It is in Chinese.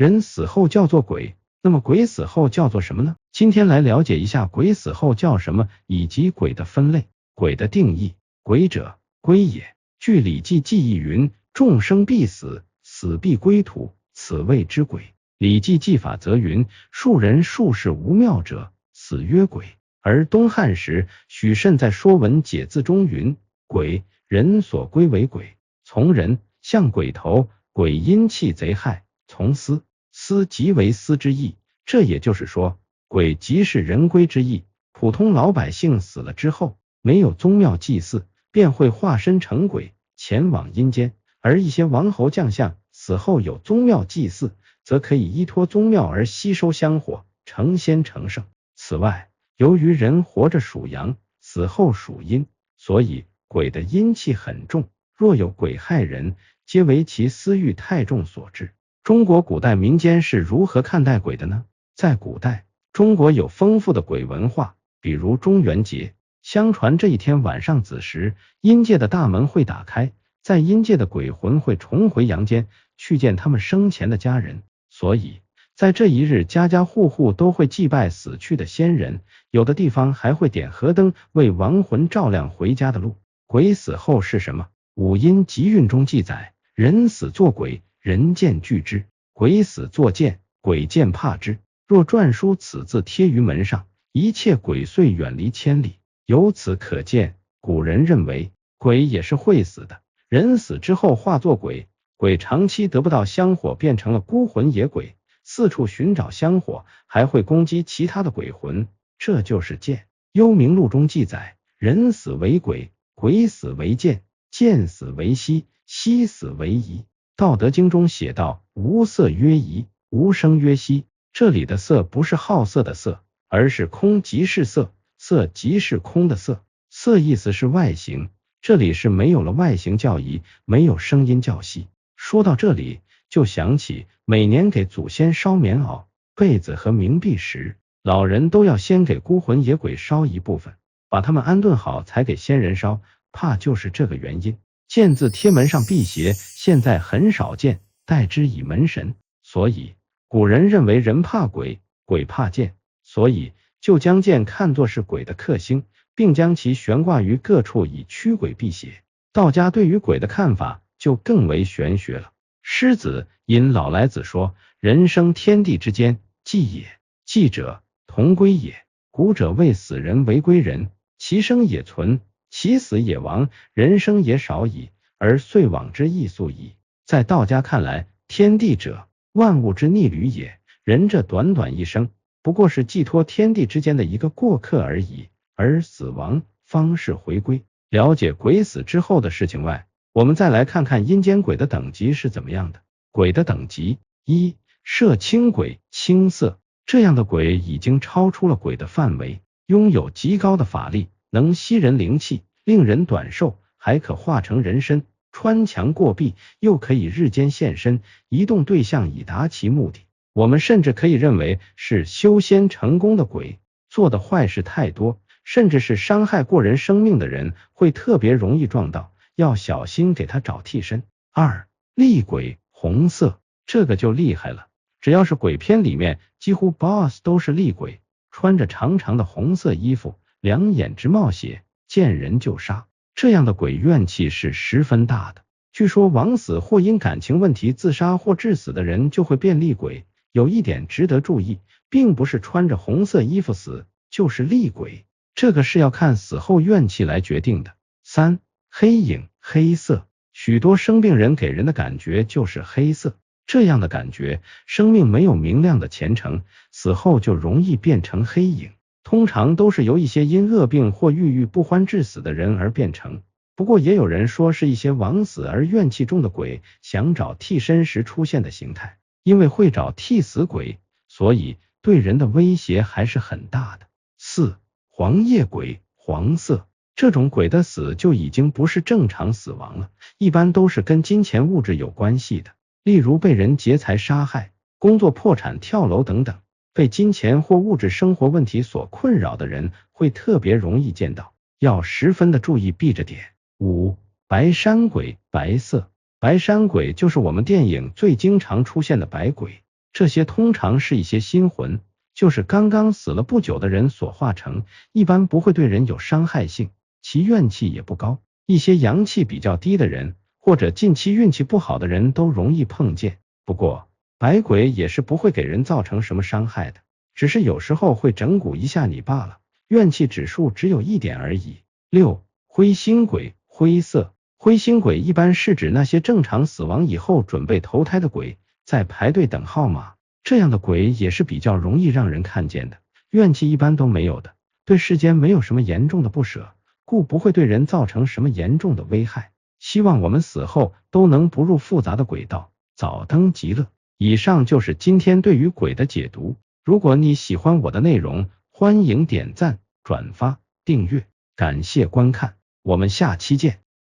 人死后叫做鬼，那么鬼死后叫做什么呢？今天来了解一下鬼死后叫什么，以及鬼的分类。鬼的定义：鬼者，归也。据《礼记·纪义》云：众生必死，死必归土，此谓之鬼。《礼记·纪法》则云：庶人术士无妙者，死曰鬼。而东汉时，许慎在《说文解字》中云：鬼，人所归为鬼。从人，向鬼头，鬼阴气贼害，从司，司即为司之意。这也就是说，鬼即是人归之意。普通老百姓死了之后，没有宗庙祭祀，便会化身成鬼，前往阴间。而一些王侯将相死后有宗庙祭祀，则可以依托宗庙而吸收香火，成仙成圣。此外，由于人活着属阳，死后属阴，所以鬼的阴气很重，若有鬼害人，皆为其私欲太重所致。中国古代民间是如何看待鬼的呢？在古代，中国有丰富的鬼文化，比如中元节。相传这一天晚上子时，阴界的大门会打开，在阴界的鬼魂会重回阳间，去见他们生前的家人。所以在这一日，家家户户都会祭拜死去的先人，有的地方还会点河灯，为亡魂照亮回家的路。鬼死后是什么？五阴集运中记载：人死作鬼，人见惧之；鬼死作剑，鬼见怕之。若篆书此字贴于门上，一切鬼祟远离千里。由此可见，古人认为鬼也是会死的，人死之后化作鬼，鬼长期得不到香火，变成了孤魂野鬼，四处寻找香火，还会攻击其他的鬼魂，这就是剑。《幽冥录》中记载：人死为鬼，鬼死为剑，剑死为息，息死为夷。《道德经》中写道：无色曰夷，无声曰息。这里的色不是好色的色，而是空即是色，色即是空的色。色意思是外形，这里是没有了外形较夷，没有声音较息。说到这里，就想起每年给祖先烧棉袄、被子和冥币时，老人都要先给孤魂野鬼烧一部分，把他们安顿好才给先人烧，怕就是这个原因。剑字贴门上辟邪，现在很少见，代之以门神。所以古人认为人怕鬼，鬼怕剑，所以就将剑看作是鬼的克星，并将其悬挂于各处以驱鬼辟邪。道家对于鬼的看法就更为玄学了。狮子引老来子说：人生天地之间，祭也。祭者，同归也。古者谓死人为归人，其生也存，其死也亡，人生也少矣，而遂往之亦速矣。在道家看来，天地者，万物之逆旅也。人这短短一生，不过是寄托天地之间的一个过客而已，而死亡方是回归。了解鬼死之后的事情外，我们再来看看阴间鬼的等级是怎么样的。鬼的等级：一、摄青鬼，青色。这样的鬼已经超出了鬼的范围，拥有极高的法力，能吸人灵气，令人短寿，还可化成人身，穿墙过壁，又可以日间现身，移动对象以达其目的。我们甚至可以认为是修仙成功的鬼，做的坏事太多，甚至是伤害过人生命的人，会特别容易撞到，要小心给他找替身。二、厉鬼，红色。这个就厉害了，只要是鬼片里面，几乎 BOSS 都是厉鬼，穿着长长的红色衣服，两眼直冒血，见人就杀。这样的鬼怨气是十分大的。据说枉死或因感情问题自杀或致死的人就会变厉鬼。有一点值得注意，并不是穿着红色衣服死就是厉鬼，这个是要看死后怨气来决定的。三、黑影，黑色。许多生病人给人的感觉就是黑色，这样的感觉，生命没有明亮的前程，死后就容易变成黑影，通常都是由一些因恶病或郁郁不欢致死的人而变成。不过也有人说是一些枉死而怨气重的鬼想找替身时出现的形态。因为会找替死鬼，所以对人的威胁还是很大的。四、黄叶鬼，黄色。这种鬼的死就已经不是正常死亡了，一般都是跟金钱物质有关系的，例如被人劫财杀害、工作破产、跳楼等等。被金钱或物质生活问题所困扰的人会特别容易见到，要十分的注意避着点。五、白山鬼，白色。白山鬼就是我们电影最经常出现的白鬼，这些通常是一些心魂，就是刚刚死了不久的人所化成，一般不会对人有伤害性，其怨气也不高。一些阳气比较低的人，或者近期运气不好的人都容易碰见。不过百鬼也是不会给人造成什么伤害的，只是有时候会整蛊一下你罢了，怨气指数只有1点而已。6. 灰心鬼。灰色灰心鬼一般是指那些正常死亡以后准备投胎的鬼，在排队等号码，这样的鬼也是比较容易让人看见的，怨气一般都没有的，对世间没有什么严重的不舍，故不会对人造成什么严重的危害。希望我们死后都能不入复杂的轨道，早登极乐。以上就是今天对于鬼的解读，如果你喜欢我的内容，欢迎点赞、转发、订阅，感谢观看，我们下期见。